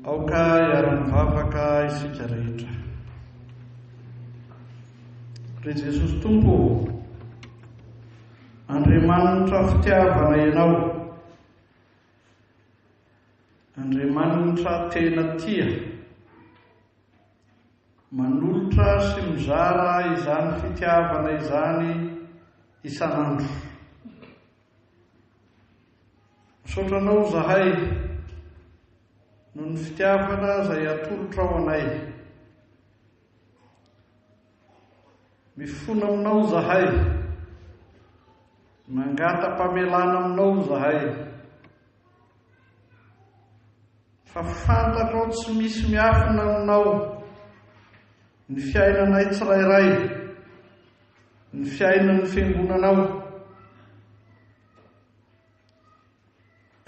aoka iara-mivavaka isika rehetra. Ry Jesosy Tompo, Andriamanitra fitiavana ianao, Andriamanitra tena tia, manolotra sy mizara izany fitiavana izany isan'andro. Misotranao zahay noho ny fitiavana izay atolotra ao anay. Mifona aminao zahay, mangata-pamelana aminao zahay. Fa fantatrao tsy misy miafina aminao ny fiainanay tsirairay, ny fiainan'ny fiangonanao.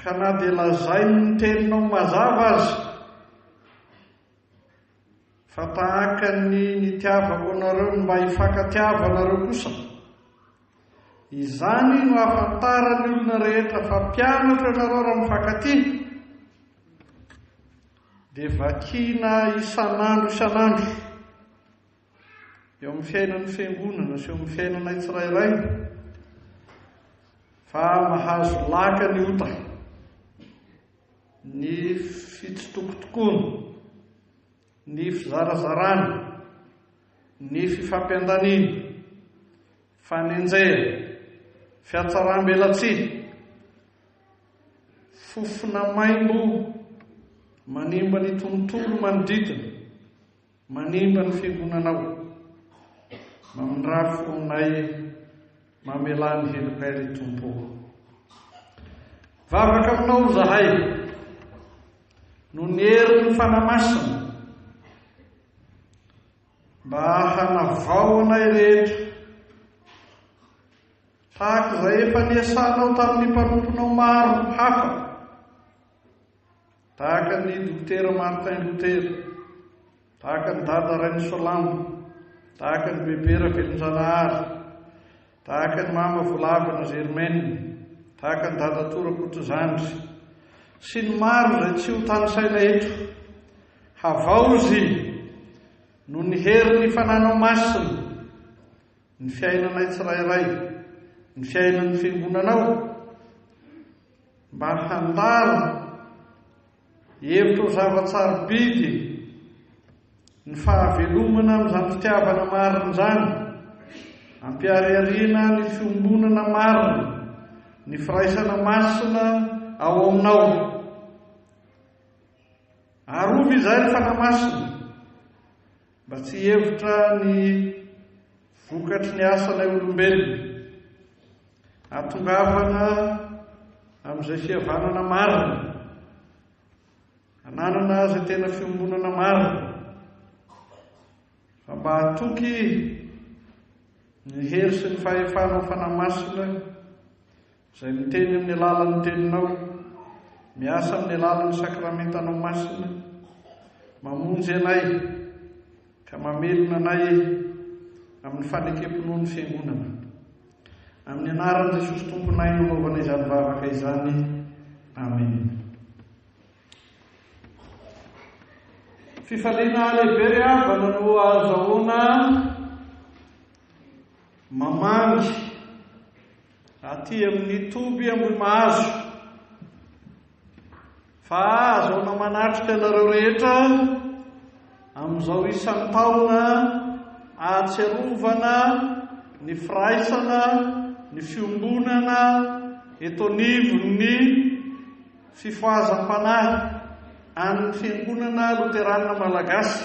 Ka na dia lazainy ny teninao mazava azy, fa tahaka ny nitiavako anareo mba hifankatiava anareo kosa. Izany no ahafantarany olona rehetra fa mpianatra ianareo raha mifankatia, dia vakiana isan'andro eo amin'ny fiainan'ny fiangonana sy eo amin'ny fiainanay tsirairay, fa mahazo laka ny ota, ny fitsitokotokoana, ny fizarazarana, ny fifampiandaniana, fanenjera, fiatsaram-belatsihy, fofona maimbo manimba ny tontolo manodidina, manimba ny fiangonanao. Mamindrafo aminay mamelany helokay ry Tompo. Vavaka aminao zahay no ny herin'ny fanamasina mba hanavao anay rehetra, tahaka izay efa niasanao tamin'ny mpanomponao maro hafa, tahaka ny dokotera Martin Luther, tahaka ny dada Reine Solange, tahaka ny bebe Ravelonjanahary, tahaka ny mama Volavana Germaine, tahaka ny dada Tora Kotrozandry, sy ny maro izay tsy ho tanisaina eto. Havaozy no ny herin'ny fananao masina ny fiainanay tsirairay, ny fiainan'ny fiangonanao, mba handala hevitra ho zava-tsarobidy ny fahavelomana amin'izany fitiavana marina izany, ampiariariana ny fiombonana marina, ny firaisana masina ao aminao. Arovy izay ny fanamasina, mba tsy hevitra ny vokatry ny asanay olombelona, atongavana amin'izay fihavanana marina, ananana izay tena fiombonana marina, fa mba hatoky ny hery sy ny fahefanao fanamasina izay miteny amin'ny alalan'ny teninao, miasa amin'ny alalan'ny sakramentanao masina, mamonjy anay ka mamelona anay amin'ny fanekempinoan'ny fiangonana. Amin'ny anaran'i Jesosy Tomponay no anaovana izany vavaka izany. Amen. Fifaliana lehibe ry havana no azahoana mamangy aty amin'ny Toby Ambohimahazo, fa azahoana manatrika anareo rehetra amin'izao isan'ny taona ahatsiarovana ny firaisana, ny fiombonana eto anivon'ny fifoazam-panahy amin'ny fiangonana Loterana Malagasy,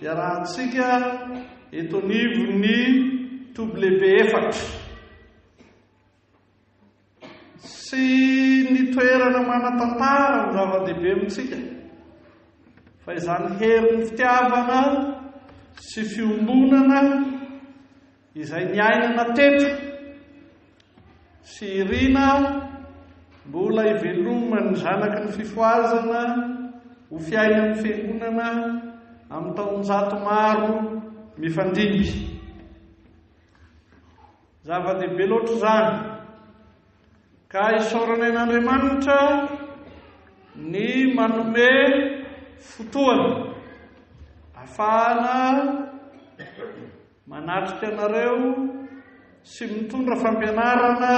iarahantsika eto anivon'ny toby lehibe 4 sy ny toerana manatantara ny zava-dehibe amintsika, fa izany herin'ny fitiavana sy fiombonana izay niainana teto sy irina mbola ivelomany zanaky ny fifoazana ho fiainan'ny fiangonana amin'ny taonjato maro mifandimby. Zava-dehibe loatra izany, ka isaorana an'Andriamanitra ny manome fotoana ahafahana manatrika anareo sy mitondra fampianarana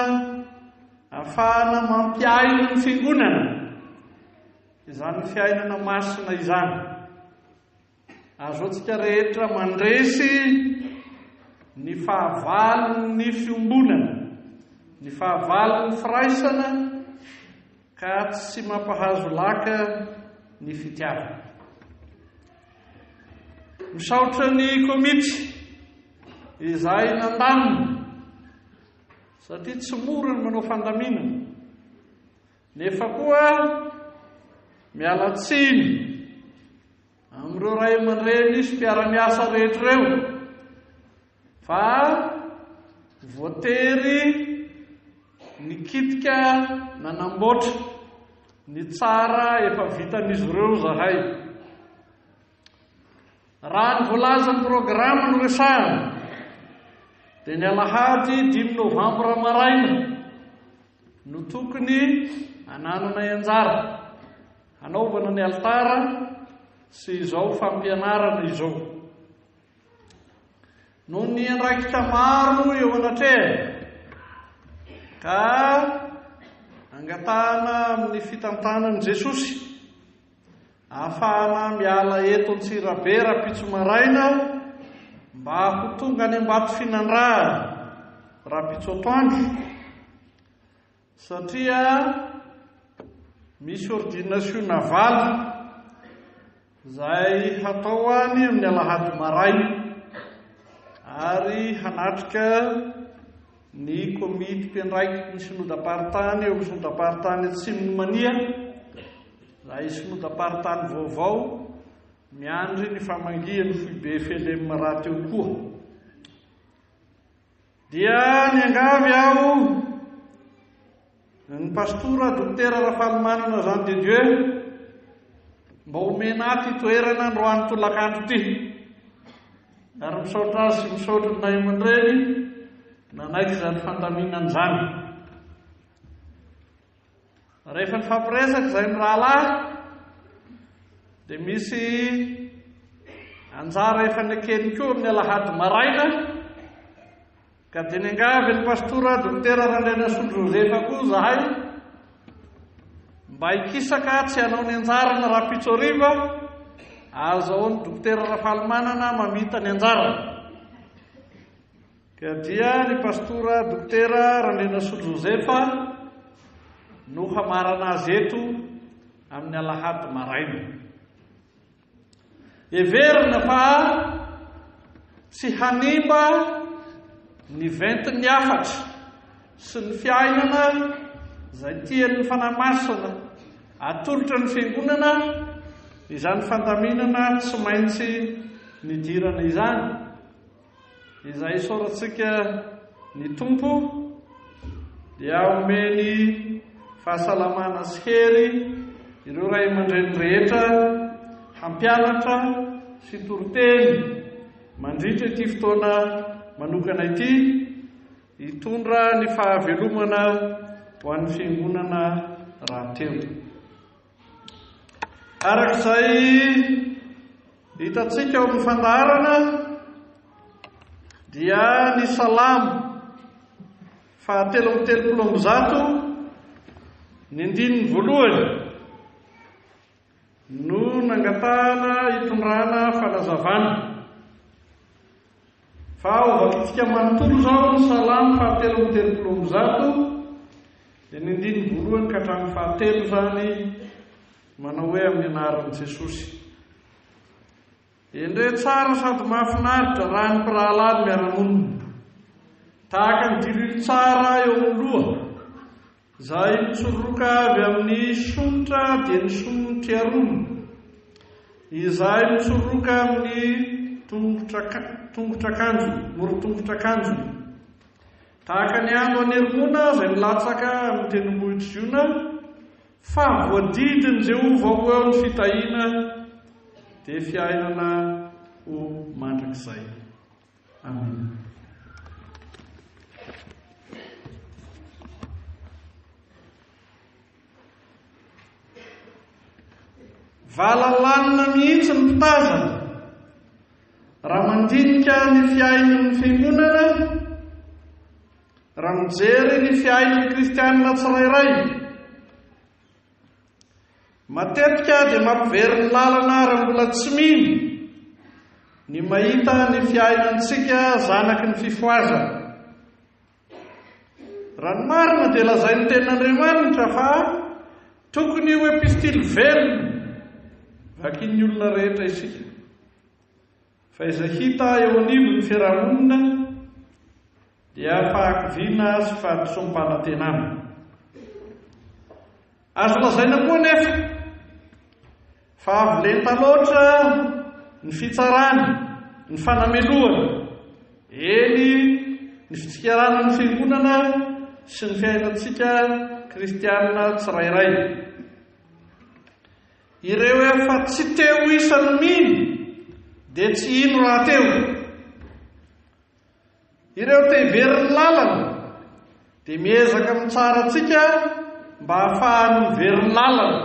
ahafahana mampiaina ny fiangonana izany fiainana masina izany. Azo antsika rehetra mandresy ny fahavalon'ny fiombonana, ny fahavalon'ny firaisana ka tsy mampahazo laka ny fitiavana. Misaotra ny komity izay nandamina satria tsy mora ny manao fandaminana, nefa koa miala tsiny amin'ireo ray aman-dreny sy mpiara-miasa rehetra ireo fa voatery nikitika nanamboatra ny tsara efa vitan'izy ireo zahay. Raha ny voalaza ny programa no resahana dia ny alahady 5 Novambra maraina no tokony hananana anjara hanaovana ny altara sy izao fampianarana izao. Noho ny andraikitra maro eo anatrehana ka angatahana amin'ny fitantanan'i Jesosy ahafahana miala eto Antsirabe Rapitsomaraina mba ho tonga any Ambato Finandrahana Rapitsoatoandro, satria misy ordination navaly izay hatao any amin'ny alahady maraina ary hanatrika ny komity mpiandraikitry ny synodam-paritany eo amin'ny synodam-paritany Atsimon'ny Mania, izay synodam-paritany vaovao miandry ny famangian'ny Foibe Felema raha teo koa. Dia niangavy aho ny pastora Dokotera Rafalimanana Jean de Dieu mba omena aty toerana androany tolakandro ity, ary misaotra azy sy misaotra ny ray aman-dreny nanaiky izany fandaminana izany. Rehefa nifampiresaka izay ny rahalahy dia misy anjara efa nekeny koa amin'ny alahady maraina, ka dia niangavy ny pastora Dokotera Randrenasolo Josefa koa zahay mba hikisaka tsy hanao ny anjara na Rapitsoriva azaho ny Dokotera Rafalimanana mamita ny anjara. Ka dia ny pastora Dokotera Randrenasolo Josefa no hamarana azy eto amin'ny alahady maraina. Heverina fa tsy hanimba ny ventin'ny afatra sy ny fiainana izay tian'ny fanahy masina atolotra ny fiangonana, izany fandaminana tsy maintsy nidirana izany, izay soratsika ny tompo dia omeny fahasalamana sy hery ireo ray aman-dreny rehetra hampianatra sy toroteny mandritra ity fotoana manokana ity, hitondra ny fahavelomana ho an'ny fiangonana rahateo. Arak'izay hitantsika ao amin'ny fandaharana dia ny Salamo 130 ny 9 no nangatahana hitondrana fanazavana. Fa ovakitika manontolo zao ny Salamo 130 dia ny 9 ka hatramin'ny 13 zany manao hoe amin'ny anaran'i Jesosy. Endre tsara sady mahafinaritra raha ny mpirahalady miara-monina tahaka ny dilily tsara eo amin'ny loha izay mitsoroka avy amin'ny somotra dia ny somotra arona, izay mitsoroka amin'ny tongotra-kanjo, moro-tongotra-kanjo, tahaka ny andro anermona izay milatsaka amin'ny tendrombohitra Ziona, fa voadidiny Jehovah ho eo ny fitahiana dia fiainana ho mandrakizay. Amen. valalanina mihitsy ny mpitazana raha mandinika ny fiainan'ny fiangonana, raha mijery ny fiainan'ny kristianina tsirairay. Matetika dia mampivery ny lalana raha mbola tsy mino ny mahita ny fiainantsika zanaky ny fifoazana. Raha ny marina dia lazain'ny tenin'Andriamanitra fa tokony ho epistily velona vakin'ny olona rehetra isika. Fa izay hita eo anivon'ny fiarahamonina dia fahakiviana sy fahakisom-panantenana. Azo lazaina koa nefa fa avy lenta loatra ny fitsarana, ny fanameloana, eny ny fitsikarana ny fiangonana sy ny fiainantsika kristianina tsirairay. Ireo efa tsy teo isany mino dia tsy ino raha teo. Ireo te hivery ny lalana dia miezaka mitsara antsika mba hahafahany mivery ny lalana.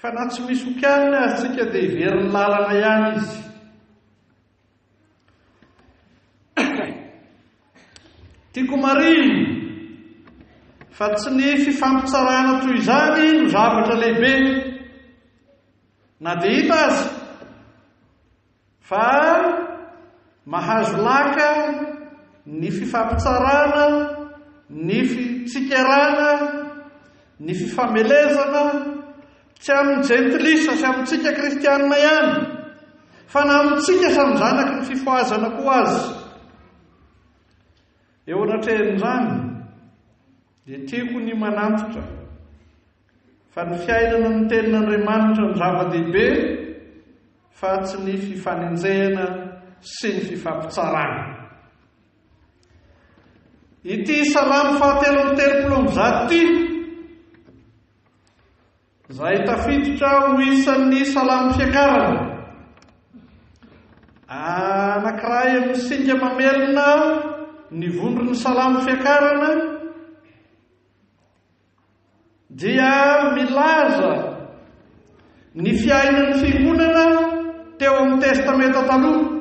Fa na tsy misy okianina atsika dia hivery ny lalana ihany izy. Tiako mariny fa tsy ny fifampitsarana toy izany no zavatra lehibe na dia hita azy, fa mahazo laka ny fifampitsarana, ny fitsikarana, ny fifamelezana, tsy amin'ny jentilisa sy amintsika kristianina ihany, fa na amintsika samy zanaky ny fifoazana koa azy. Eo anatrehan'izany dia tiako ny manantitra fa ny fiainana ny tenin'Andriamanitra ny zava-dehibe fa tsy ny fifanenjehana sy ny fifampitsarana. Ity salamo 7:30 ity izay tafiditra ho isan'ny salamo fiakarana, anankiray amin'ny singa mamelona ny vondron'ny salamo fiakarana, dia milaza ny fiainan'ny fiangonana teo amin'ny testamenta taloha.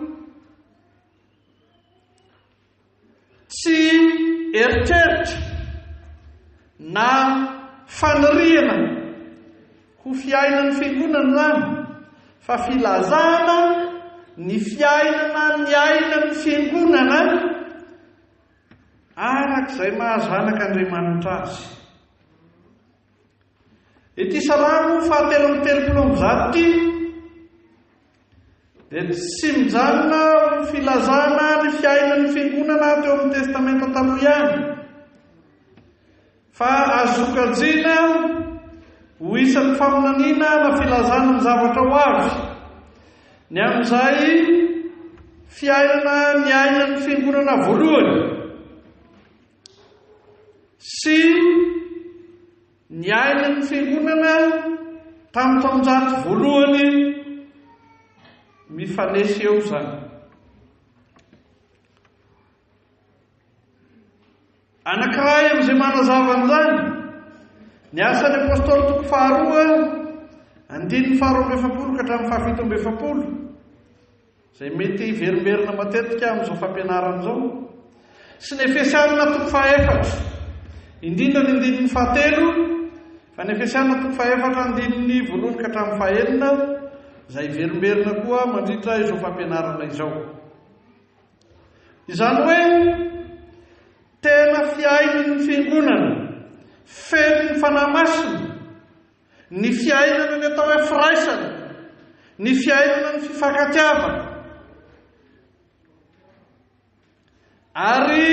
Tsy eritreritra na faniriana ho fiainan'ny fiangonana zany, fa filazana ny fiainana ny ainan'ny fiangonana arak'izay mahazanak'Andriamanitra azy. Ity salamo 7:30 ity dia tsy mijanona filazana ny fiainan'ny fiangonana teo amin'ny testamenta taloha ihany, fa azo sokajiana ho isan'ny famonaniana na filazana ny zavatra ho avy ny amin'izay fiainana ny ainan'ny fiangonana voalohany sy ny ainan'ny fiangonana tamin'ny taonjato voalohany mifanesy eo zany. Anankiray amin'izay manazava an'izany ny asan'ny apôstôly toko 2:2 ka hatramin'ny 7:70 izay mety verimberina matetika amin'izao fampianarana izao, sy ny Efesianina toko 4 indrindra ny 9 fa ny Efesianina toko 4 9 ka hatramin'ny 9 izay verimberina koa mandritra izao fampianarana izao. Izany hoe tena fiainan'ny fiangonana feno ny fanahy masina, ny fiainana ny atao hoe firaisana, ny fiainana ny fifankatiavana, ary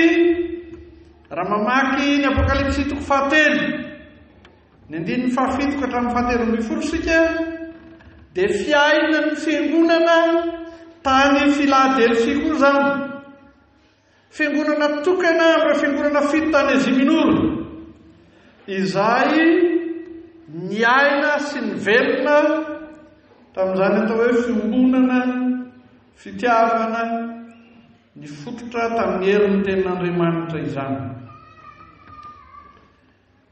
raha mamaky ny Apokalipsy toko 7 ny 7 ka hatramin'ny 7 sika dia fiainan'ny fiangonana tany Filadelfia koa zany, fiangonana tokana amin'ireo fiangonana fito tany Azia Minoro, izay ny aina sy ny velona tamin'izany atao hoe fiombonana, fitiavana, ny fototra tamin'ny herin'ny tenin'Andriamanitra izany.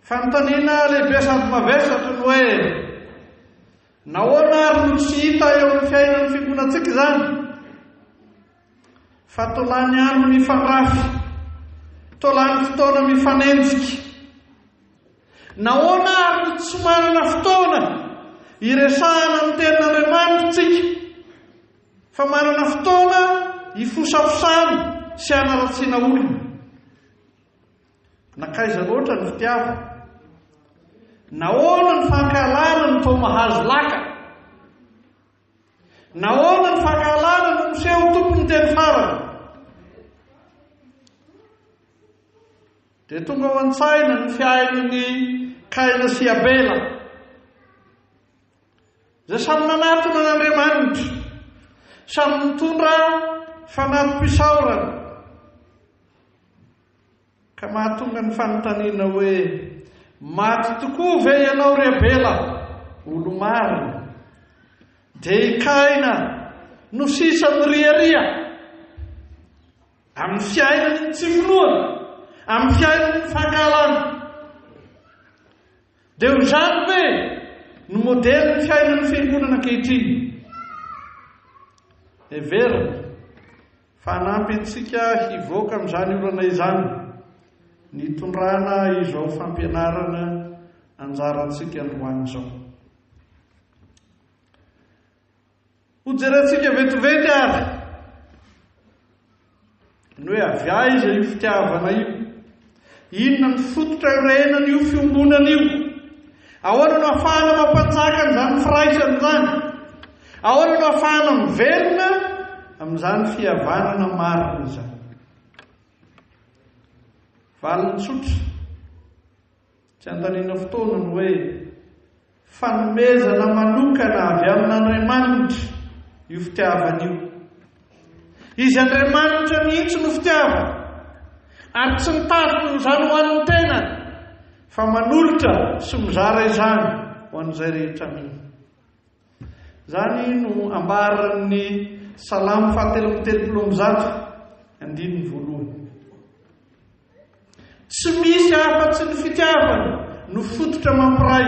Fanontaniana lehibe sady mavesatra ny hoe nahoana ary no tsy hita eo amin'ny fiainan'ny fiangonantsika izany fa tolany andro mifanrafy, tolany fotoana mifanenjika. Nahoana ary no tsy manana fotoana iresahana amin'ny tenin'Andriamanitra tsika, fa manana fotoana ifosafosana sy hanaratsiana olona. Nakaiza loatra ny fitiava. Nahoana ny fankahalana ny tao mahazo laka. Nahoana ny fankahalana no miseho tompony teny farany. Dia tonga ao an-tsaina ny fiainan'ny Kaina sy Abela, izay samy nanatona n'Andriamanitra, samy mitondra fanatom-pisaorana, ka mahatonga ny fanontaniana hoe maty tokoa ve ianao ry Abela, olo marina, dia i Kaina no sisa miriaria amin'ny fiainany tsy finoana, amin'ny fiainany fankahalana. Dia izany ve no modelin'ny fiainan'ny fiangonana ankehitriny? Everina fa hanampy antsika hivoaka amin'izany olana izany ny tondrana izao fampianarana anjarantsika androany izao. Ho jerentsika vetivety ary ny hoe avy aiza io fitiavana io, inona ny fototra irenana io fiombonana io, ahoana no ahafahana mampanjaka amin'izany firaisana izany, ahoana no ahafahana mivelona amin'izany fihavanana marina izany. Valiny tsotra tsy andaniana fotoana ny hoe fanomezana manokana avy amin'Andriamanitra io fitiavana io. Izy Andriamanitra mihitsy no fitiava, ary tsy mitazona izany ho an'ny tenany, fa manolotra sy mizara izany ho an'izay rehetra mihitsy. Izany no ambaran'ny Salamo 1:3. Tsy misy afa-tsy ny fitiavana no fototra mampiray.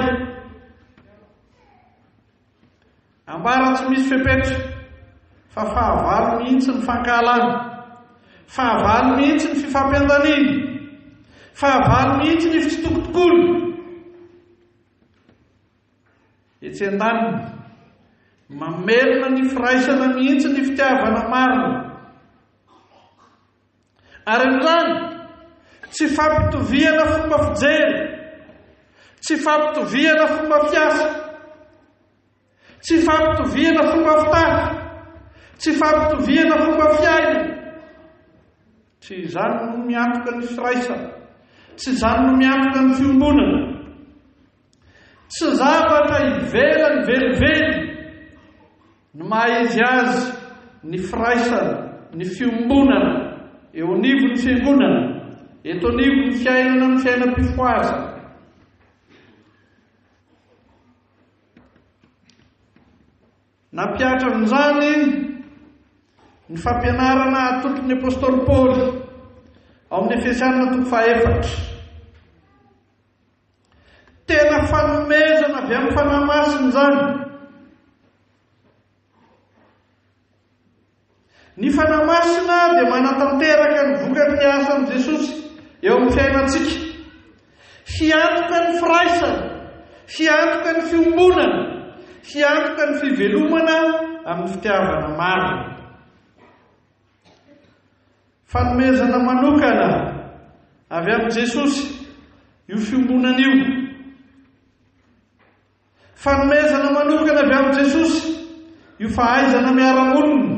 Ambara tsy misy fepetra, fa fahavalo mihitsy ny fankahalana, fahavalo mihitsy ny fifampiandaniana, fahavalo mihitsy ny fitsitokotokolo. Etsy an-daniny mamelona ny firaisana mihitsy ny fitiavana marina. Ary amin'izany tsy fampitoviana fomba fijery, tsy fampitoviana fomba fiasa, tsy fampitoviana fomba fitafy, tsy fampitoviana fomba fiaina. Tsy izany no miantoka ny firaisana, tsy izany no miantoka ny fiombonana. Tsy zavatra ivelany velively no maha-izy azy ny firaisana, ny fiombonana eo anivon'ny fiangonana, eto anivon'ny fiainana, ny fiainam-pifoaza. Nampiatra amin'izany ny fampianarana atolotry ny apôstôly Paoly ao amin'ny Efesianina 4. Tena fanomezana avy amin'ny fanahy masina izany. Ny fanahy masina dia manatanteraka ny vokan'ny asan'i Jesosy eo amin'ny fiainantsika, hiantoka ny firaisana, hiantoka ny fiombonana, hiantoka ny fivelomana amin'ny fitiavana marina. Fanomezana manokana avy amin'ny Jesosy io fiombonana io. Fanomezana manokana avy amin'ny Jesosy io fahaizana miara-monina.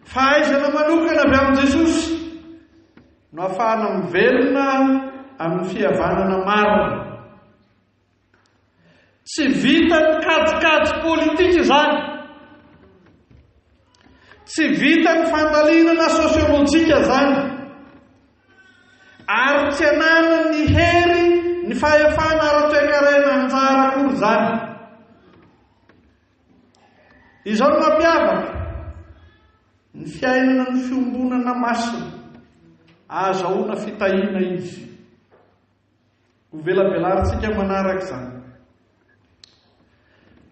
Fahaizana manokana avy amin'ny Jesosy no ahafahana mivelona amin'ny fihavanana marina. Tsy vita ny kajikajy politika izany, tsy vita ny fandalinana sosiolojika izany, ary tsy anana ny hery ny fahefana ara-toekarena anjara akory izany. Izao no mampiavaka ny fiainana ny fiombonana masina, azahoana fitahiana izy. Ho velabelarintsika manaraka izany.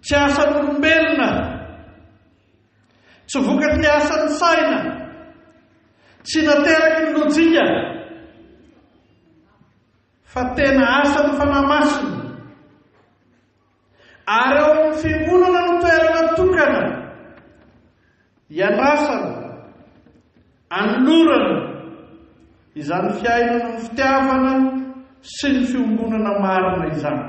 tsy asan'olombelona, tsy vokatry ny asan'ny saina, tsy nateraky ny lojika, fa tena asan'ny fanahy masina. Ary ao amin'ny fiangonana no toerana tokana iandrasana, anolorana izany fiainana ny fitiavana sy ny fiombonana marina izany.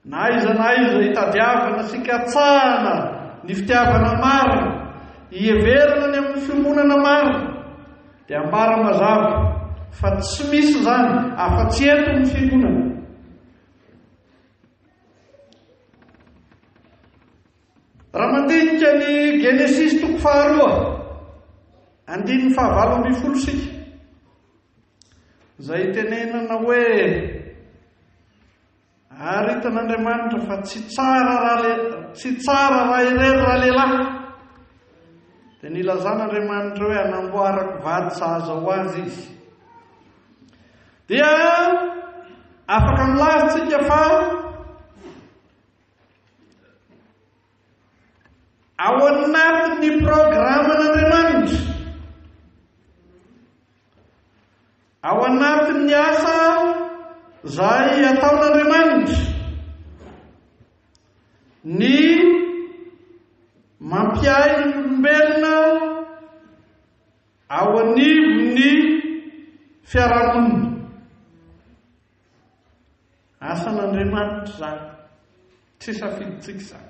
Na iza hitadiavana sy katsahana ny fitiavana marina, hieverana ny amin'ny fiombonana marina, dia ambara mazava fa tsy misy zany afa-tsy eto ny fiangonana. Raha mandinika ny Genesis 2:9-20 sika, izay tenenana hoe aritan'Andriamanitra fa tsy tsara raha irery raha lehilahy, dia nilazan'Andriamanitra hoe hanamboarako vady sahaza ho azy izy. Dia afaka milazatsika fa ao anatin'ny programan'Andriamanitra, ao anatin'ny asa izay ataon'Andriamanitra, ny mampiaina ny olombelona ao anivon'ny fiarahamonina. Asan'Andriamanitra zany, tsy safiditsika zany.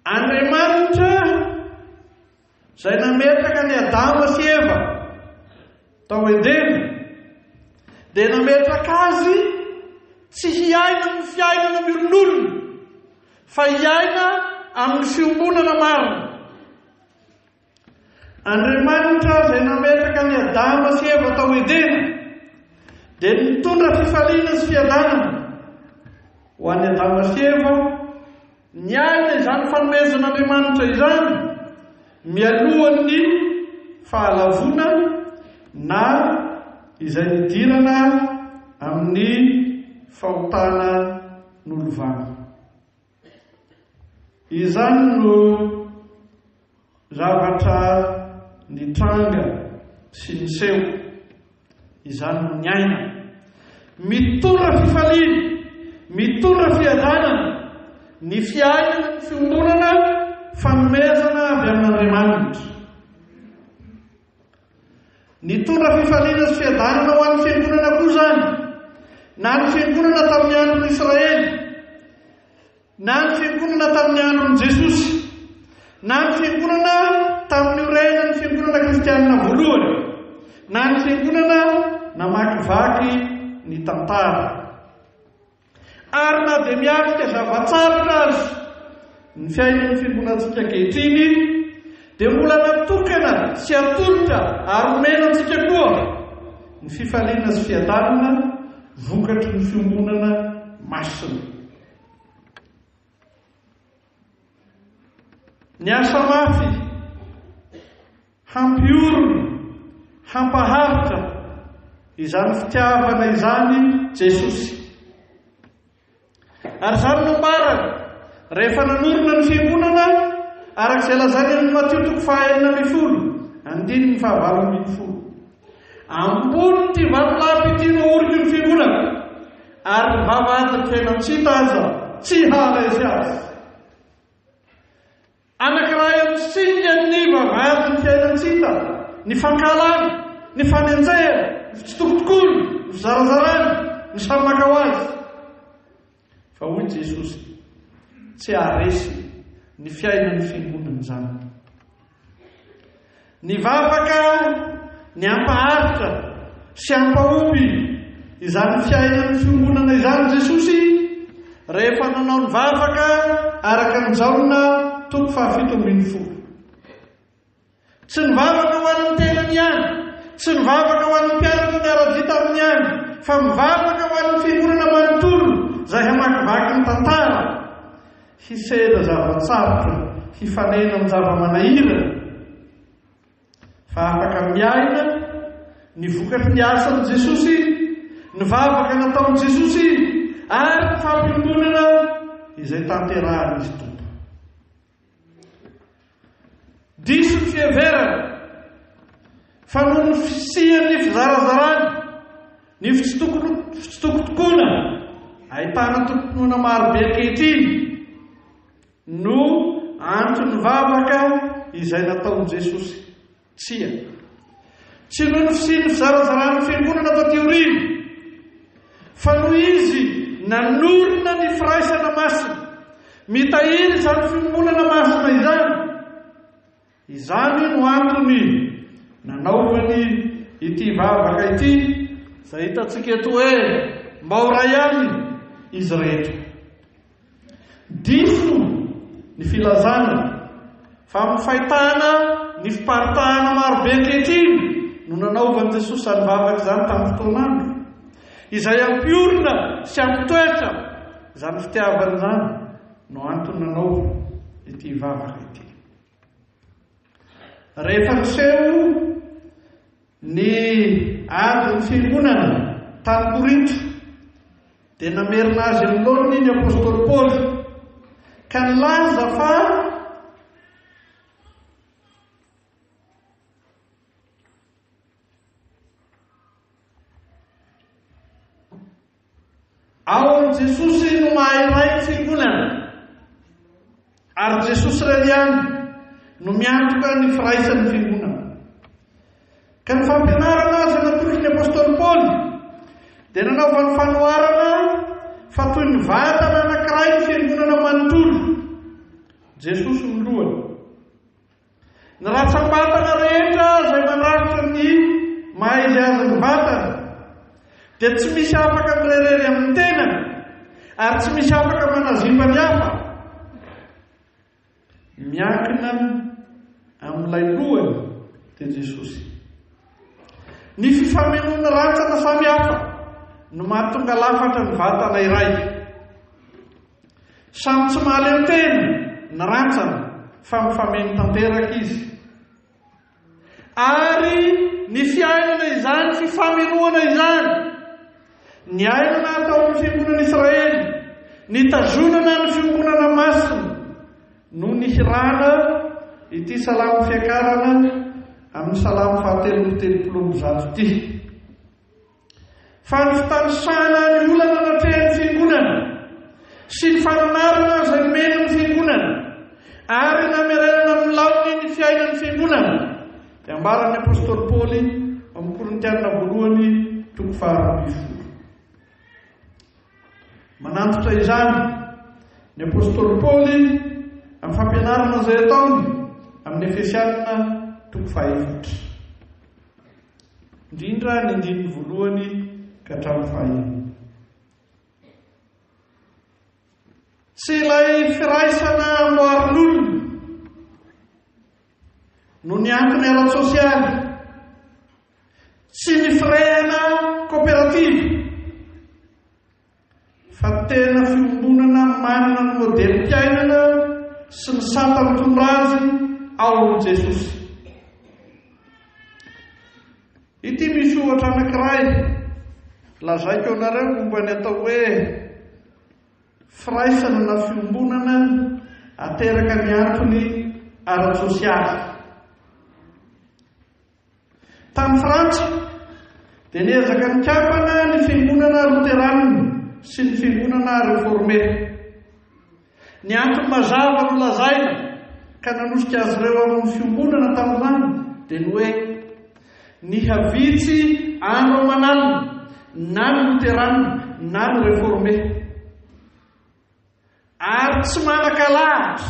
Andriamanitra izay nametraka ny Adama sy Eva tao Edena, dia nametraka azy tsy hiaina amin'ny fiainana ny olombelona, fa hiaina amin'ny fiombonana marina. Andriamanitra izay nametraka ny Adama sy Eva tao Edena, dia nitondra fifaliana sy fiadanana ho an'ny Adama sy Eva, niaina izany fanomezan'Andriamanitra izany mialohan'ny fahalavona na izay nidirana amin'ny fahotana n'olovana. Izany no zavatra nitranga sy niseho, izany no niaina mitondra fifaliana, mitondra fiadanana, ny fiainana, ny fiombonana fanomezana avy amin'Andriamanitra. Nitondra fifaliana sy fiadanana ho an'ny fiangonana koa zany, na ny fiangonana tamin'ny andron'ny Israely, na ny fiangonana tamin'ny andron'i Jesosy, na ny fiangonana tamin'ny orena ny fiangonana kristianina voalohany, na ny fiangonana namakivaky ny tantara. Ary na dia miafika zavatsarotra azy ny fiainan'ny fiangonantsika ankehitriny, dia mbola natokana sy atolotra ary omenantsika koa ny fifaliana sy fiadanana vokatry ny fiombonana masina. Ny asa mafy, hampiorona, hampaharitra izany fitiavana izany Jesosy. Ary izany no marana rehefa nanorona ny fiangonana arak'izay lazany amin'ny Mateo 5:9-20. Ambony ty vavilapy ty no oriko ny fiangonana, ary vavahady ny fiainantsita aza tsy halaisy azy. Anankiray amin'ny singa ny vavahady ny fiainantsita, ny fankalana, ny fanenjehana, ny fitsitokotokolo, ny fizarazarana, ny samakao azy. Fa hoy Jesosy, tsy haresy ny fiainan'ny fiangonana izany. Ny vavaka, ny ampaharitra sy ampahoby izany fiainan'ny fiangonana izany Jesosy, rehefa nanao ny vavaka araka ny Jaona 7:10. Tsy ny vavaka ho an'ny tenany ihany, tsy ny vavaka ho an'ny mpianatra niara-dia taminy ihany, fa mivavaka ho an'ny fiangonana manontolo izay hamakivaky ny tantara, hiseda zavatsarotra, hifanena amin'ny zava-manahirana, fa afaka miaina ny vokatry ny asan'i Jesosy ny vavaka nataon'i Jesosy ary ny fampimbonana izay tanterahany izy tompo. Diso ny fiheverana fa noho ny fisian'ny fizarazarany, ny fitsitokotokona ahitana tomponoana marobe ankehitriny no antony vavaka izay nataon'i Jesosy. Tsy noho ny fisian'ny fizarazarany fiangonana taty aoriana, fa noho izy nanorina ny firaisana masina, mitahiry izany fiangonana masina izany. Izany no antony nanaovany ity vavaka ity, izay hitantsika eto hoe mba ho ray aminy izy rehetra. Diso ny filazana fa amin'ny fahitana ny fiparitahana marobe ankehitriny no nanaovan'i Jesosy any vavaka izany tamin'ny fotoanandro, izay ampiorina sy ampitoetra izany fitiavana izany no antony nanaova ity vavaka ity. Rehefa niseho ny adiny fiangonana tany Korinto dia namerina azy anoloany ny apôstôly Paoly ka nilaza fa ao amin'i Jesosy no mahairay ny fiangonana, ary Jesosy iray ihany no miantoka ny firaisan'ny fiangonana. Ka ny fampianarana azy natoloky ny apôstôly Paoly dia nanaovany fanoharana fa toy ny vatana anankiray ny fiangonana manontolo, Jesosy ny lohany. Ny ratsambatana rehetra izay manaritra ny mahaizy azy ny vatana dia tsy misy afaka mirerery amin'ny tenany, ary tsy misy afaka manazimba ny hafa. Miankina amin'ilay lohany dia Jesosy. Ny fifamenoana rantsana samihafa no mahatonga lafatra ny vatana iray. Samy tsy mahaleo tena ny rantsana fa mifameno tanteraka izy. Ary ny fiainana izany, fifamenoana izany, ny ainana atao amin'ny fiangonana Israely, ny tazonana ny fiangonana masina no ny hirana ity salamo fiakarana amin'ny salamo 4:30 ity. Fa ny fitanisana ny olana natrehan'ny fiangonana sy ny fananarana izay mena ny fiangonana ary namerenana amin'ny laony ny fiainan'ny fiangonana dia ambaran'ny apôstôly Paoly amin'ny Korintiana voalohany 12. Manantitra izany ny apôstôly Paoly amin'ny fampianarana izay ataony amin'ny Efesianina 4. Indrindra ny andininy voalohany ka hatramin'ny 5. Tsy ilay firaisana amboarin'olona no ny antony ara-tsosialy, tsy ny firehana kooperativa, fa tena fiombonana manana ny modely-piainana sy ny sata mitondra azy ao amin'i Jesosy. Ity misy ohatra anankiray lazaiko anareo momba ny atao hoe firaisana na fiombonana ateraka ny antony ara-tsosialy. Tany Frantsa dia niezaka nikapana ny fiangonana Luteranina sy ny fiangonana Reformé. Ny antony mazava no lazaina ka nanosika azy ireo amin'ny fiangonana tamin'izany dia ny hoe ny havitsy andro aman'alina na ny Luteranina na ny Reformé, ary tsy manan-kalahatra,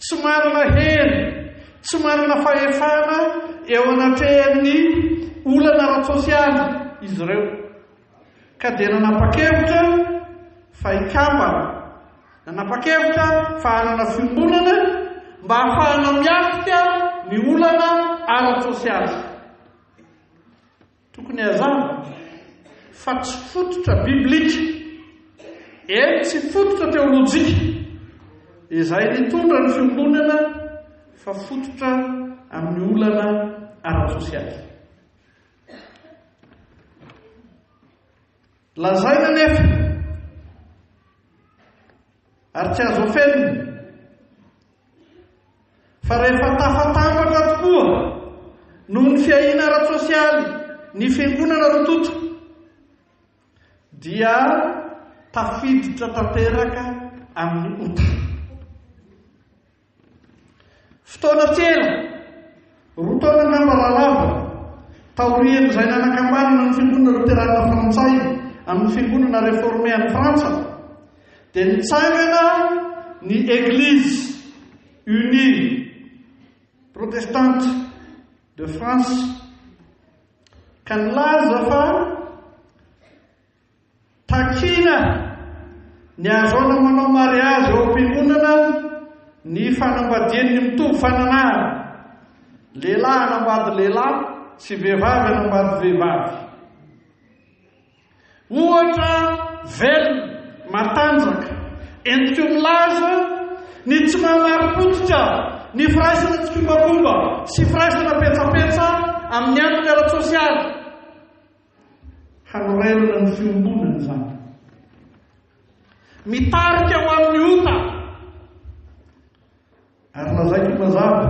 tsy manana hery, tsy manana fahefana eo anatrehan'ny olana ara-tsosialy izy ireo, ka dia nanapa-kevitra fa hikambana, nanapa-kevitra fa hanana fiombonana mba hahafahana miafika ny olana ara-tsosialy. Tokony hazava fa tsy fototra biblika, tsy fototra teolojika izay nitondra ny fiombonana, fa fototra amin'ny olana ara-tsosialy. lazaina nefa ary tsy azo ofenina fa rehefa tafatambatra tokoa noho ny fiahina ara-tsosialy ny fiangonana rototo dia tafiditra tanteraka amin'ny ota. Fotoana tsela roa taona ngamba lalava taorian'izay nanakamarina ny fiangonana luterana frantsay amin'ny fiangonana réformé any Frantsa dia nitsangana ny Église unie protestante de France ka nilaza fa takina ny azoana manao mariazy ao am-piangonana ny fanambadian'ny mitovy fananara, lehilahy hanambady lehilahy sy vehivavy hanambady vehivavy. Ohatra velona matanjaka entiko milaza ny tsy mahamari-potitra ny firaisana tsy kombakomba sy firaisana petsapetsa amin'ny antony ara-tsosialy hanorenana ny fiombonana zany. Mitarika ho amin'ny ota ary lazaiko mazava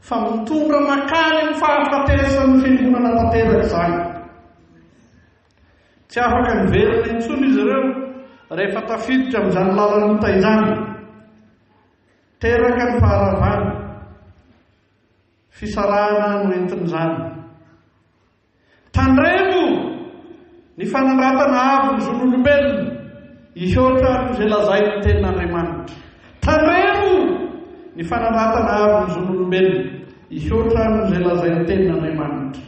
fa mitondra makany ny fahafatesan'ny fiangonana tanteraka izany. Tsy afaka niverina intsony izy ireo rehefa tafiditra amin'izany lalan'ota izany. Teraka ny faharavana fisarahana no entin'izany. Tandremo ny fananratana avo ny zon'olombelona ihoatra izay lazainy ny tenin'Andriamanitra. Tandremo ny fananratana avo ny zon'olombelona ihoatra izay lazainy ny tenin'Andriamanitra.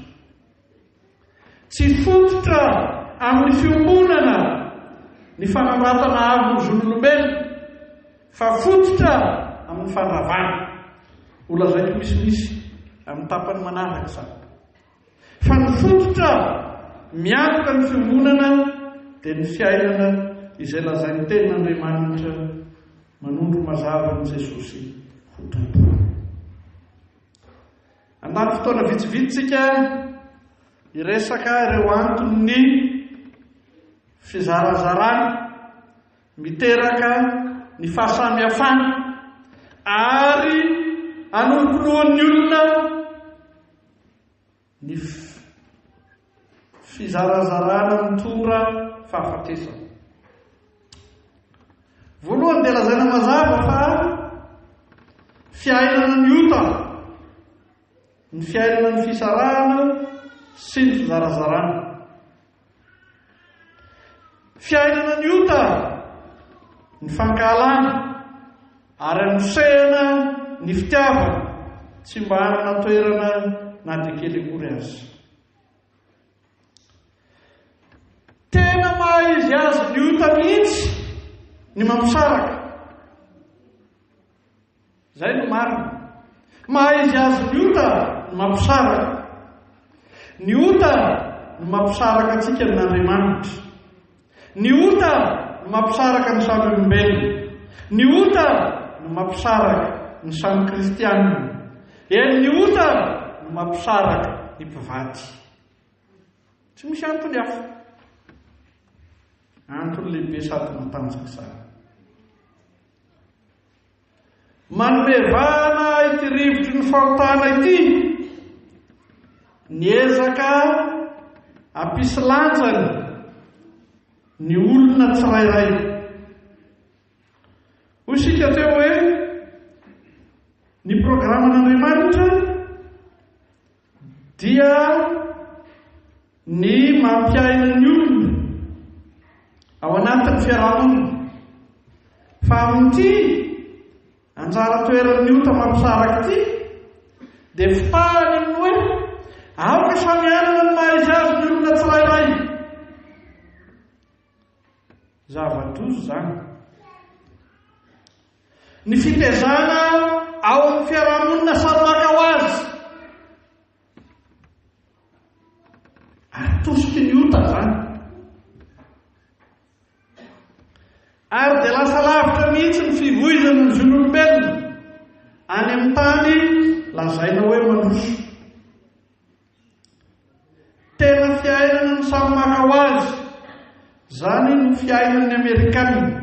Tsy fototra amin'ny fiombonana ny fananratana avo ny zon'olombelona fa fototra amin'ny fanravana. Ho lazaiko misimisy amin'ny tapany manaraka izany. Fa ny fototra miantoka ny fiombonana dia ny fiainana izay lazainy tenin'Andriamanitra manondro mazava ny Jesosy ho tompo. Andany fotoana vitsivitsika iresaka ireo antony fizarazarana miteraka ny fahasamihafana ary anolokoloan'ny olona ny fizarazarana mitondra fahafatesana. Voalohany dia lazaina mazava fa fiainana ny ota, ny fiainana ny fisarahana sy ny fizarazarana. Fiainana ny ota, ny fankahalana ary anosehana ny fitiavana tsy mba hanana toerana na dia kely akory azy. Tena maha-izy azy ny ota mihitsy ny mampisaraka. Zay no marina. Maha-izy azy ny ota ny mampisaraka. Ny ota no mampisaraka antsika amin'Andriamanitra. Ny ota no mampisaraka ny samy olombelona. Ny ota no mampisaraka ny samy kristianina. Ny ota no mampisaraka ny mpivady. Tsy misy antony hafa. Antony lehibe sady matanjaka sara. Manome vana ity rivotry ny fahotana ity, niezaka ampisy lanjany ny olona tsirairay. Hoy isika teo hoe ny programan'Andriamanitra dia ny mampiaina ny olona ao anatin'ny fiarahamonina. Fa amin'ity anjara toeran'ny ota mampisaraka ity dia fitahany amin'ny hoe aoka samihanana ny maha-izy azy ny olona tsirairay. Zava-dozo zany. Ny fitezana ao amin'ny fiarahamonina samy maka ho azy. Atosiky ny ota zany. Ary dia lasa lavitra mihitsy ny fivoizana ny zon'olombelona any amin'ny tany lazaina hoe mandroso. Tena fiainana ny samy maka ho azy Zany no fiainan'ny Amerikanina.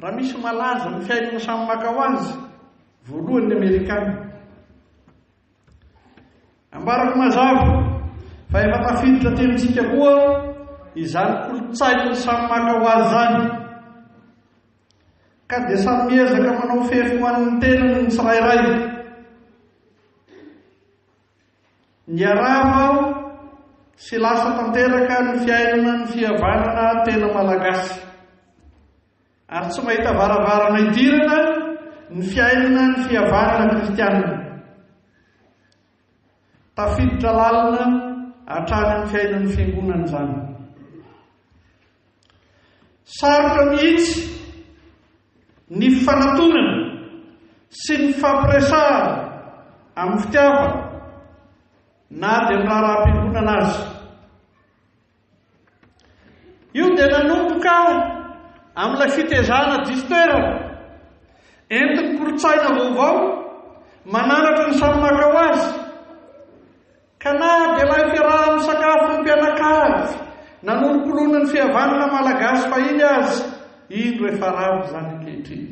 Raha misy malaza ny fiainana samy maka ho azy, voalohany ny Amerikanina. Ambarako mazava fa efa tafiditra tenintsika koa izany kolotsaina samy maka ho azy zany. Ka dia samy miezaka manao fefy ho an'ny tenany ny tsirairay. Ny arava sy lasa tanteraka ny fiainana ny fihavanana tena malagasy. Ary tsy mahita varavarana idirana ny fiainana ny fihavanana kristianina. Tafiditra lalina hatrany amin'ny fiainan'ny fiangonana izany. Sarotra mihitsy ny fanatonana sy ny fampiresahana amin'ny fitiavana na dia amin'ny raharaham-piangonana azy. Io dia nanomboka amin'ilay fitezana distoerana entin'ny kolotsaina vaovao mananatra ny samy maka ho azy. Ka na dia ilay fiaraha misakafo ny mpianakavy nanolokolona ny fihavanana malagasy fa iny azy, ino rehefa ravo zany ankehitriny.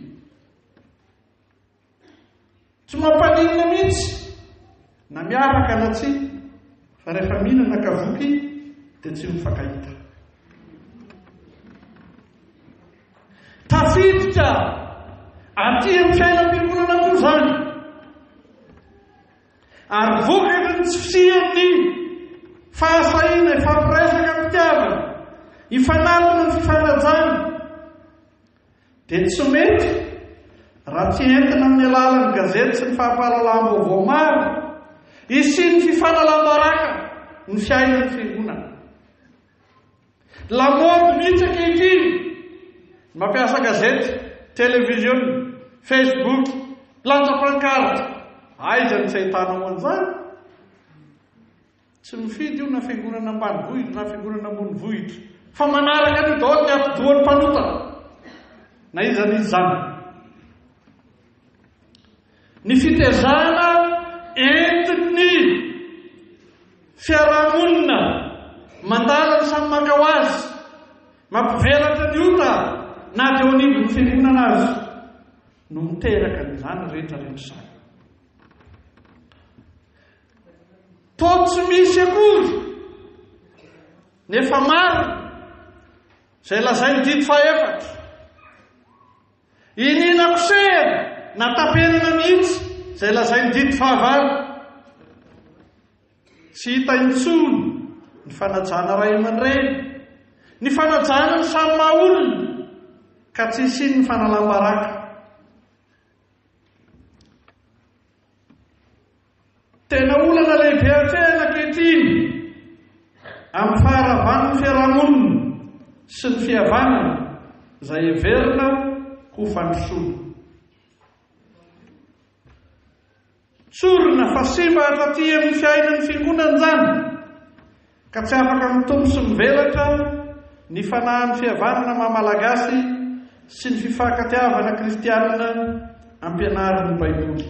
Tsy mampaninona mihitsy na miaraka na tsy, fa rehefa mihinana kavoky dia tsy mifankahita. Tafiditra aty amin'ny fiainam-piangonana koa zany, ary vokatra ny tsy fisian'ny fahasahiana ifampiresaka amin'ny fitiavana, ifanalina ny fifanajana, dia tsy mety raha tsy entina amin'ny alalan'ny gazety sy ny fampahalalam-baovao maro isiny fifanalam-baraka ny fiainan'ny fiangonana. Lamody mihitsy ankehitriny mampiasa gazety, televizion, Facebook, lanja-pankarte. Aiza ny tsy ahitanao an'izany? Tsy mifidy io na fiangonana ambanivohitra na fiangonana ambonivohitra, fa manaraka ny daholo ny atidohan'ny mpanota. Na izany izy zany. Ny fitezana entin'ny fiarahamonina mandala ny samy maka ho azy, mampivelatra ny ota na dia ho anivon'ny fiangonana azy, no miteraka n'izany rehetra rehetra. Toa tsy misy akory nefa maro izay lazainy dito faefatra. Inina kosera na tapenana mihitsy izay lazainy dito fahavalo. Tsy hita intsony ny fanajana ray aman-dreny, ny fanajana ny samy maha-olona, ka tsy isiny ny fanalam-baraka. Tena olana lehibe atsena ankehitriny amin'ny faharavan'ny fiarahamonina sy ny fihavanana izay heverina ho fandrosoana. Tsorina fa simba atraty amin'ny fiainan'ny fiangonana izany, ka tsy afaka mitombo sy mivelatra ny fanahin'ny fihavanana maha-malagasy sy ny fifankatiavana kristianina ampianarin'ny Baiboly.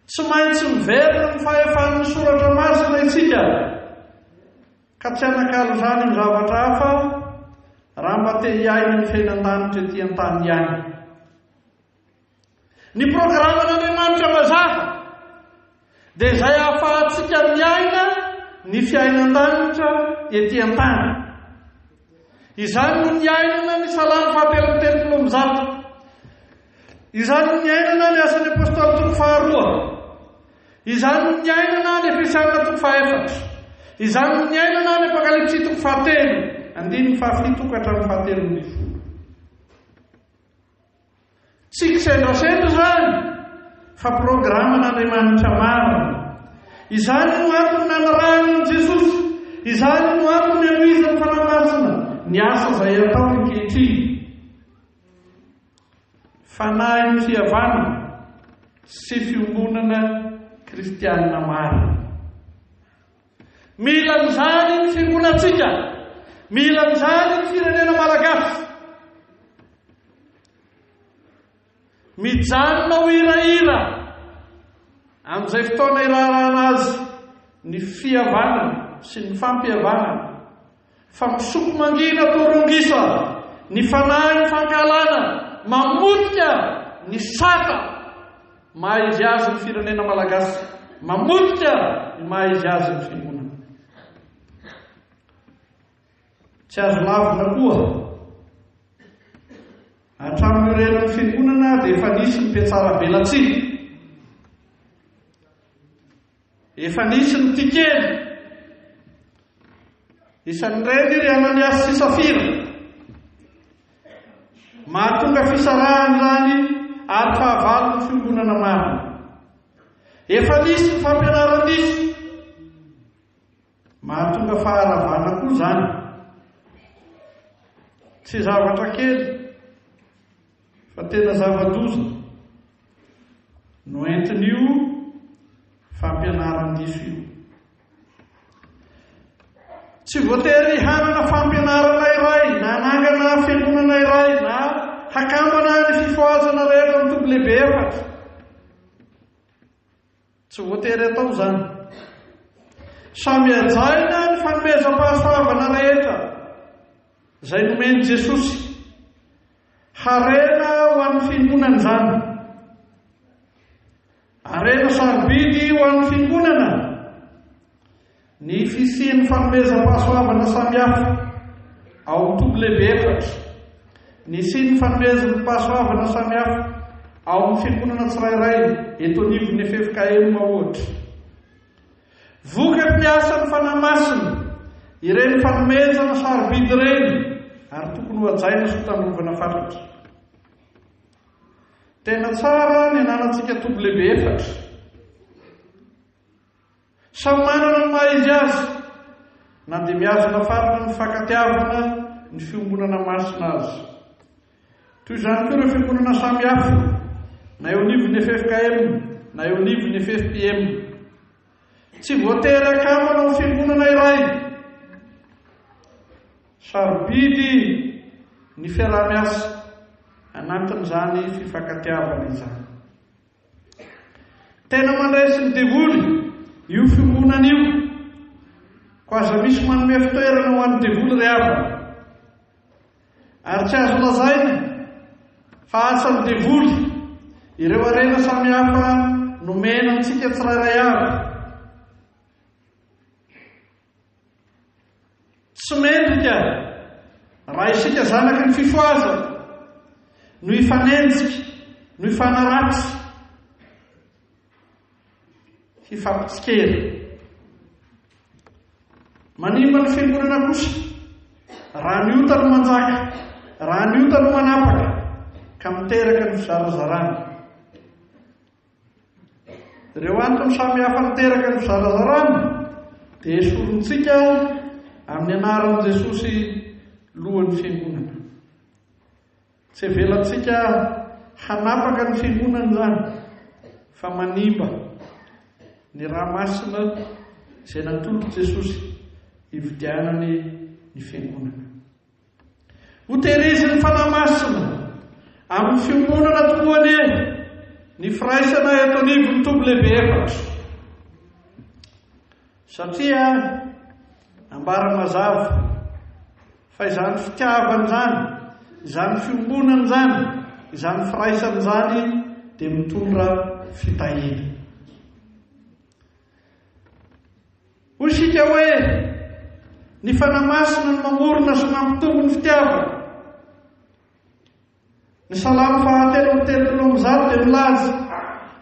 Tsy maintsy miverina ny fahefan'ny soratra masina isika, ka tsy hanakalo izany ny zavatra hafa raha mba te hiaina ny fiainan-danitra ety an-tany ihany. Ny programan'Andriamanitra mazava dia izay ahafahantsika miaina ny fiainan-danitra ety an-tany. Izany no ny ainana ny Salamy 7:30. Izany no ny ainana ny asan'ny apôstôly 2. Izany no ny ainana ny Efesianina 4. Izany no ny ainana ny Apokalipsy 4. 9:7-10. Tsy kisendrasendra zany, fa programan'Andriamanitra marina. Izany no antony nanarahany Jesosy, izany no antony anohizany fanamasina ny asa izay ataony ankehitriny. Fanahy ny fihavanana sy fiombonana kristianina marina. Mila n'izany ny fiangonantsika, mila n'izany ny firenena malagasy. Mijanona ho hirahira amin'izay fotoana irarana azy ny fihavanana sy ny fampiavana, fa misoko mangina torongisa ny fanahy ny fankalana, mamotika ny saka maha izy azy ny firenena malagasy, mamotika ny maha izy azy ny fiangonana. Tsy azo lavina koa hatramin'ireny ny fiangonana dia efa nisy ny mpiatsara velatsiny, efa nisy ny tikely, isan'ireny ry Ananiasy sy Safira, mahatonga fisarahany zany ary fahavalon'ny fiangonana maro. Efa nisy ny fampianaran-diso, mahatonga faharavana koa zany. Tsy zavatra kely fa tena zava-doza no entin'io fampianaran-diso io. Tsy voatery hanana fampianarana iray na hanangana fiangonana iray na hakambana ny fifoazana rehetra ny toby lehibe efatra. Tsy voatery atao zany. Samy ajaina ny fanomezam-pahasoavana rehetra izay nomeny Jesosy, harena ho an'ny fiangonana zany, harena sarobidy ho an'ny fiangonana, ny fisian'ny fanomezam-pahasoavana samihafa ao amin'ny toby lehibe efatra, ny sian'ny fanomezam-pahasoavana samihafa ao amin'ny fiangonana tsirairay eto anivon'ny FFKM ohatra. Vokatry ny asan'ny fanahy-masina ireny fanomezana sarobidy ireny, ary tokony ho ajaina sy tanovana fatratra. Tena tsara ny ananantsika toby lehibe efatra, samy manana ny maha izy azy, na dia miazana faritra ny fankatiavana ny fiangonana masina azy. Toy izany koa ireo fiangonana samihafa, na eo anivon'ny FFKM na eo anivon'ny FFPM. Tsy voatery akamana ho fiangonana iray, sarobidy ny fiaraha-miasa anatin'izany fifankatiavana izany. Tena mandraisy ny devoly io fiangonana io, ko aza misy manome fitoerana ho an'ny devoly rehetra, ary tsy azo lazaina fa asan'ny devoly ireo harena samihafa nomena antsika tsirairay avy. Tsy mendrika raha isika zanaky ny fifoazana no hifanenjika, no hifanaratsy, hifampitsikery. Manimba ny fiangonana kosa raha ny ota no manjaka, raha ny ota no manapaka ka miteraka ny fizarazarana. Ireo antony samy hafa miteraka ny fizarazarana dia esorontsika amin'ny anaran'i Jesosy lohan'ny fiangonana. Tsy velantsika hanapaka ny fiangonana zany, fa manimba ny raha masina izay natoloky Jesosy hividianany ny fiangonana. Ho tehiriziny fanahy masina amin'ny fiangonana tokoany ny firaisana eto anivon'ny toby lehibe efatra, satria ambara mazava fa izany fitiavana zany, izany fiangonana zany, izany firaisana zany dia mitondra fitahina. Hoy isika hoe ny fanahy masina no mamorona sy mampitombo ny fitiavana. Ny Salamo 1:3 dia milaza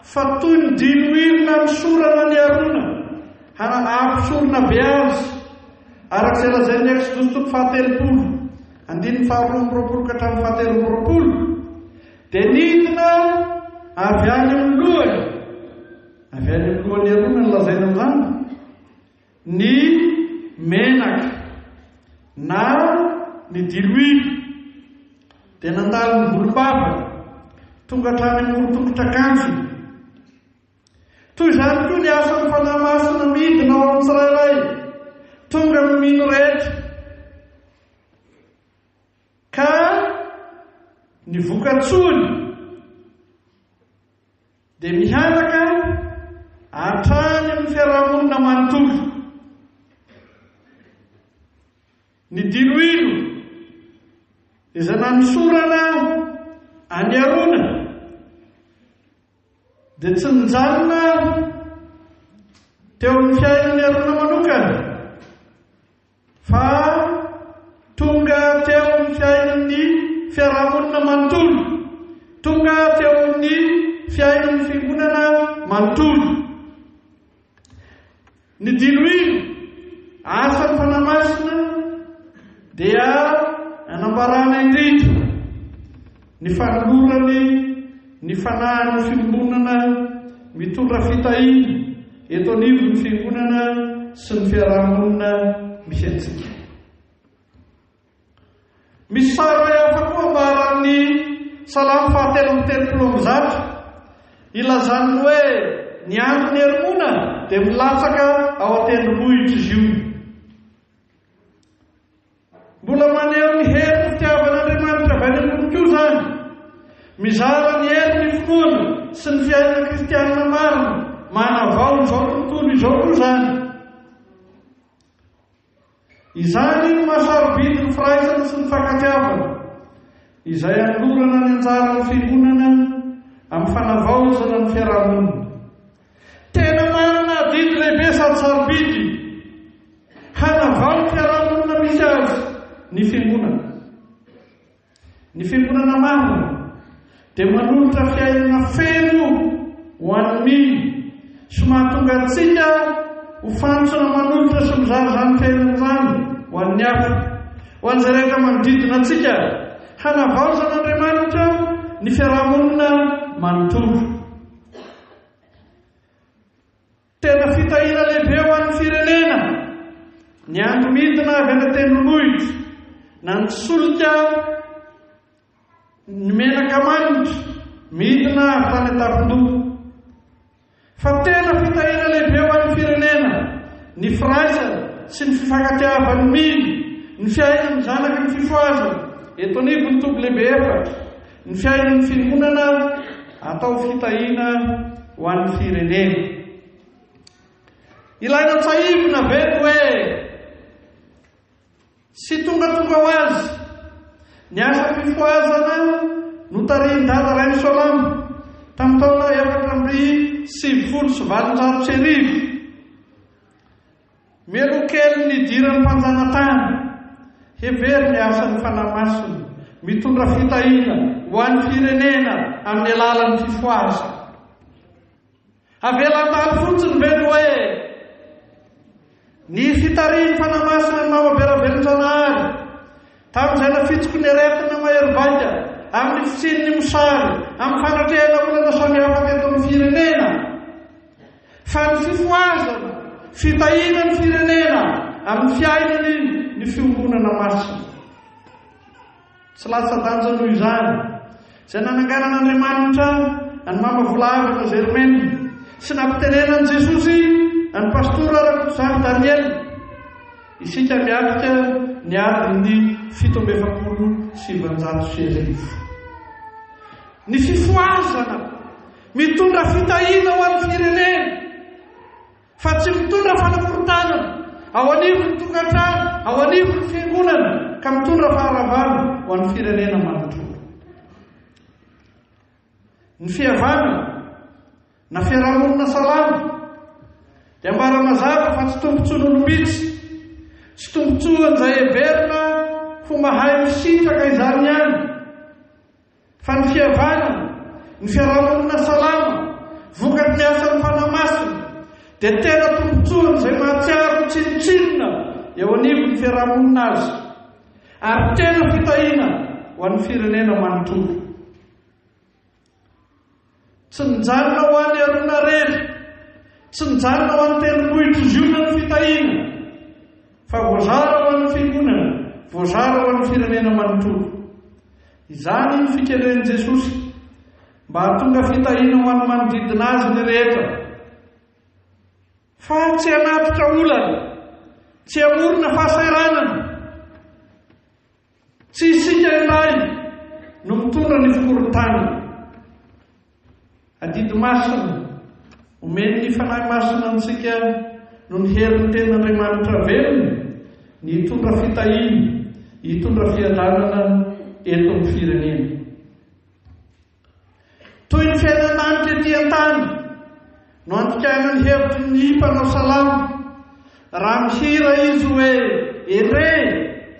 fa toy ny diloilona misorana ny arona hampisorona be azy, arak'izay lazain'ny Exodus 7:2-7 dia nidina avy any amin'ny lohany, avy any amin'ny lohany arona ny lazaina amin'izany, ny menaka na ny diloilo dia nandalo ny volom-bava tonga hatrany amin'ny morotongotra-kanjo. Toy izany koa ny asan'ny fanahy masina midina ao amin'ny tsirairay, tonga ny mino rehetra, ka ny voka-tsony dia mihanaka hatrany amin'ny fiarahamonina manontolo. ny diloilo izay nanosorana any arona dia tsy nijanona teo amin'ny fiainan'ny arona manokana fa tonga teo amin'ny fiainan'ny fiarahamonina manontolo, tonga teo amin'ny fiainan'ny fiangonana manontolo. Ny diloilo asan'ny fanahy masina dia anambarana indrindra ny fanolorany ny fanahin'ny fiangonana mitondra fitahiana eto anivon'ny fiangonana sy ny fiarahamonina misy antsika. Misy sary hafa koa ambaran'ny Salamo 7:30 ilazany hoe ny andron'ny herimona dia milatsaka ao an-tendrombohitra izy io. Mbola maneho ny hery ny fitiavan'Andriamanitra avy any ambony koa zany, mizara ny hery ny finoana sy ny fiainana kristianina marina manavao izao tontolo izao koa zany. Izany no mahasarobidy ny firaisana sy ny fankatiavana izay anolorana ny anjaran'ny fiangonana amin'ny fanavaozana ny fiarahamonina. Tena marina didy lehibe sady sarobidy hanavao ny fiarahamonina misy azy ny fiangonana. Ny fiangonana marina dia manolotra fiainana feno ho an'ny sy mahatonga antsika ho fantsona manolotra sy mizara zany fiainana zany ho an'ny hafa, ho an'izay rehetra manodidina antsika, hanavaozan'Andriamanitra ny fiarahamonina manontolo. Tena fitahiana lehibe ho an'ny firenena ny andro midina avy any an-tendrombohitra na ny solika ny menaka manitra midina avy tany an-tapindoko. Fa tena fitahiana lehibe ho an'ny firenena ny firaisana sy ny fifankatiavany mily, ny fiainan'ny zanaka ny fifoazana eto anivon'ny toby lehibe efatra, ny fiainan'ny fiangonana atao fitahiana ho an'ny firenena. Ilaina tsahivina ve hoe sy tongatonga ho azy ny asa fifoazana no tarihin-dada Rainy Solamo tamin'ny taona 1790. Melokely ny diran'ny mpanjanatany hevery ny asan'ny fanahy masina mitondra fitahiana ho an'ny firenena amin'ny alalan'ny fifoazana. Avelan-tany fotsiny ve hoe ny fitarihan'ny fanahy masina ny maha-beraberin-janahary tamin'izay nafitsiko ny aretina mahery-vaika amin'ny fitsin'ny mosary amin'ny fanatrehana olana samihafa teto amin'ny firenena, fa ny fifoazana fitahiana ny firenena amin'ny fiainany ny fiangonana masina. Tsy latsa-danja noho izany izay nananganan'Andriamanitra ny mamavolavaka Germaine sy nampitenenan'i Jesosy ny pastora Rakotozaky Daniel isika miafika ny adiny 770. Ny fifoazana mitondra fitahiana ho an'ny firenena, fa tsy mitondra fanakorotana ao anivon'ny tokantrano, ao anivon'ny fiangonana, ka mitondra faharavana ho an'ny firenena manontolo. Ny fihavana na fiarahamonina salama dia ambara mazava fa tsy tombontsoan'olombitsy, tsy tombontsoan'izay heverina ho mahay misitraka izany ihany, fa ny fihavana, ny fiarahamonina salama vokatry ny asan'ny fanahy masina dia tena tombontsoan'izay mahatsiaro tsinotsinona eo anivon'ny fiarahamonina azy, ary tena fitahiana ho an'ny firenena manontolo. Tsy nijanona ho an'ny arona rery, tsy nijanona ho an'ny tendrombohitra ziona ny fitahiana, fa voazara ho an'ny fiangonana, voazara ho an'ny firenena manontolo. Izany ny fikeren'i Jesosy mba hahatonga fitahiana ho an'ny manodidina azy ny rehetra, fa tsy hanatitra olana, tsy hamorona fahasairanana, tsy isika ilay no mitondra ny fikorontanana. Adidy masina omeny ny fanahy masina antsika no ny herin'ny ten'Andriamanitra velona ny hitondra fitahina, hitondra fianarana eto amin'ny firenena. Toy ny fiainan'andro ety an-tany no antikana ny hevitry ny mpanao salama, raha mihira izy hoe ere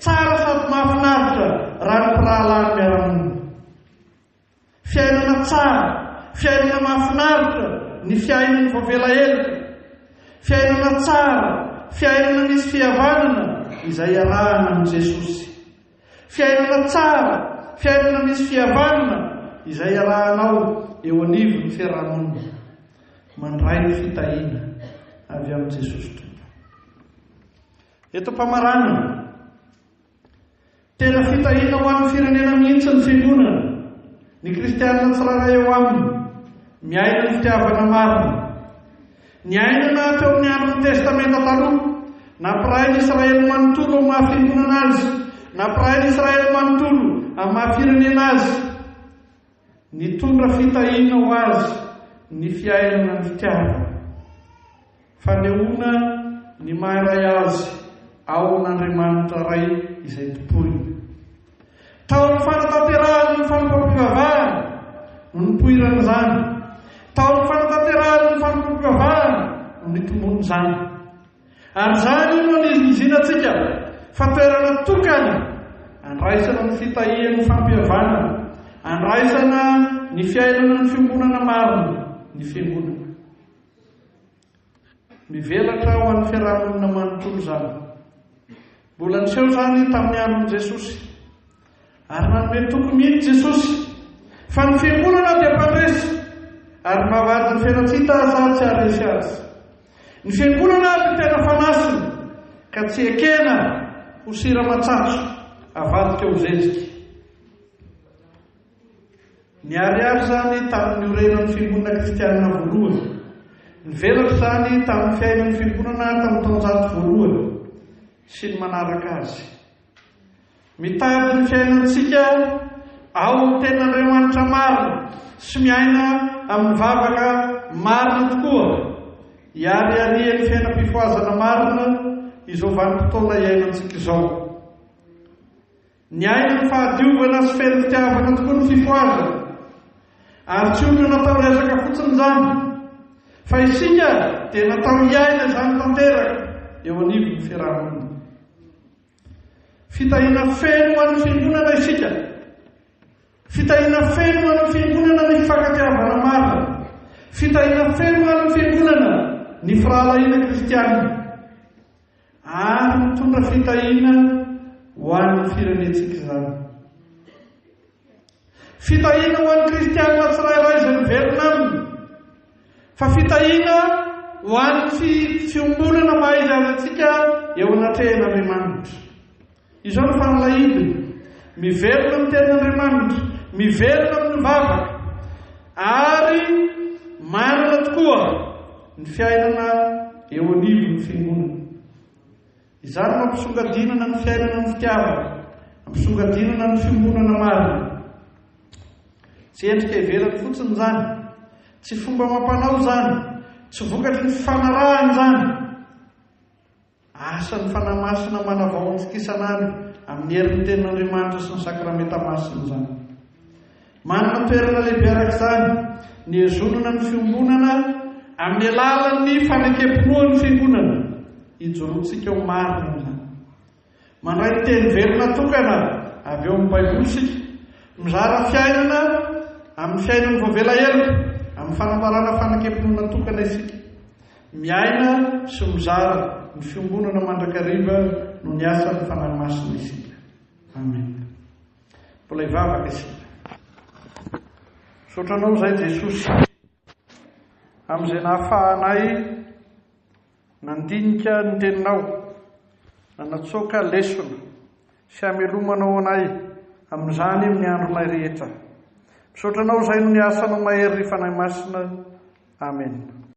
tsara sady mahafinaritra raha ny mpirahalany miara-monina. Fiainana tsara, fiainana mahafinaritra ny fiainana voavelahelika, fiainana tsara, fiainana misy fihavanana izay arahana amin'ny Jesosy. Fiainana tsara, fiainana misy fihavanana izay arahanao eo anivon'ny fiarahamonina, mandray ny fitahina avy amin'ny Jesosy Tompo. Eto mpamaranana, tena fitahina ho amin'ny firenena mihitsy ny fiangonana. Ny kristianina tsirairay eo aminy miaina ny fitiavana marina. Ny ainana teo amin'ny andron'ny testamenta taloha, nampiray ny Israely manontolo amin'ny mahafiangonana azy, nampiray ny Israely manontolo amin'ny mahafirenena azy. Nitondra fitahina ho azy ny fiainana ny fitiavana, fanehoana ny maharay azy ao n'Andriamanitra ray izay topoiny. Tao ny fanatanterahany ny fanompoam-pivavahana no nipoirana izany. Tao ny fanatanterahany ny fanompoam-pivavahana no nitomony izany. Ary izany no nizinantsika fa toerana tokana andraisana ny fitahiana ny fampihavana, andraisana ny fiainana ny fiangonana marina, ny fiangonana. Mivelatra ho an'ny fiarahamonina manontolo izany. Mbola niseho izany tamin'ny andron'i Jesosy. Ary nanome toko mihitsy Jesosy fa ny fiangonana dia mpandresy ary mavady ny fiainatsita sady tsy haresy azy. Ny fiangonana dia tena fanasina ka tsy ekena ho sira matsatso avadika ho zezika. Niariary zany tamin'ny orenan'ny fiangonana kristianina voalohany. Nivelatra zany tamin'ny fiainan'ny fiangonana tamin'ny taonjato voalohany sy ny manaraka azy. Mitady ny fiainantsika ao amin'ny tenin'Andriamanitra marina sy miaina amin'ny vavaka marina tokoa, hiariaria ny fiainam-pifoazana marina izao vanim-potoana iainantsika izao. Ny aina ny fahadiovana sy feno fitiavana tokoa ny fifoazana, ary tsy olona natao resaka fotsiny izany, fa isika dia natao hiaina izany tanteraka eo anivon'ny fiarahamonina. Fitahina feno ho an'ny fiangonana isika. Fitahina feno ho an'ny fiangonana ny fifankatiavana marina. Fitahina feno ho an'ny fiangonana ny firahalahiana kristianina. Ary mitondra fitahina ho an'ny firenentsika izany. Fitahina ho an'ny kristianina tsirairay izay miverina aminy. Fa fitahina ho an'ny fiombolana maha-izy azy antsika eo anatrehan'Andriamanitra. Izao no fanalahidiny, miverina amin'ny tenin'Andriamanitra, miverina amin'ny vavaka, ary manana tokoa ny fiainana eo anivon'ny fiangonana. Izany no ampisongadinana ny fiainana ny fitiavana, ampisongadinana ny fiangonana marina. Tsy endrika ivelany fotsiny izany, tsy fomba mampanao izany, tsy vokatry ny fifanarahana izany. Asa ny fanamasina manavao antsika isanandro amin'ny herin'ny tenin'Andriamanitra sy ny sakramenta masina izany. Manana toerana lehibe arak'izany ny hezonana ny fiangonana amin'ny alalan'ny fanekempinoan'ny fiangonana hijoroantsika ho marina izany. Mandray ny teny velona tokana avy eo amin'ny baibolisika, mizara fiainana amin'ny fiainan'ny voavelahelika, amin'ny fanambarana fanekempinoana tokana isika. Miaina sy mizara ny fiangonana mandrakariva no ny asan'ny fanahy masina isika. Amen. Mbola hivavaka isika. Sotranao izay Jesosy amin'izay nahafahanay nandinika ny teninao, nanatsoaka lesona sy hamelomanao anay amin'izany amin'ny andronay rehetra. Sotranao izay no ny asanao mahery ny fanahy masina. Amen.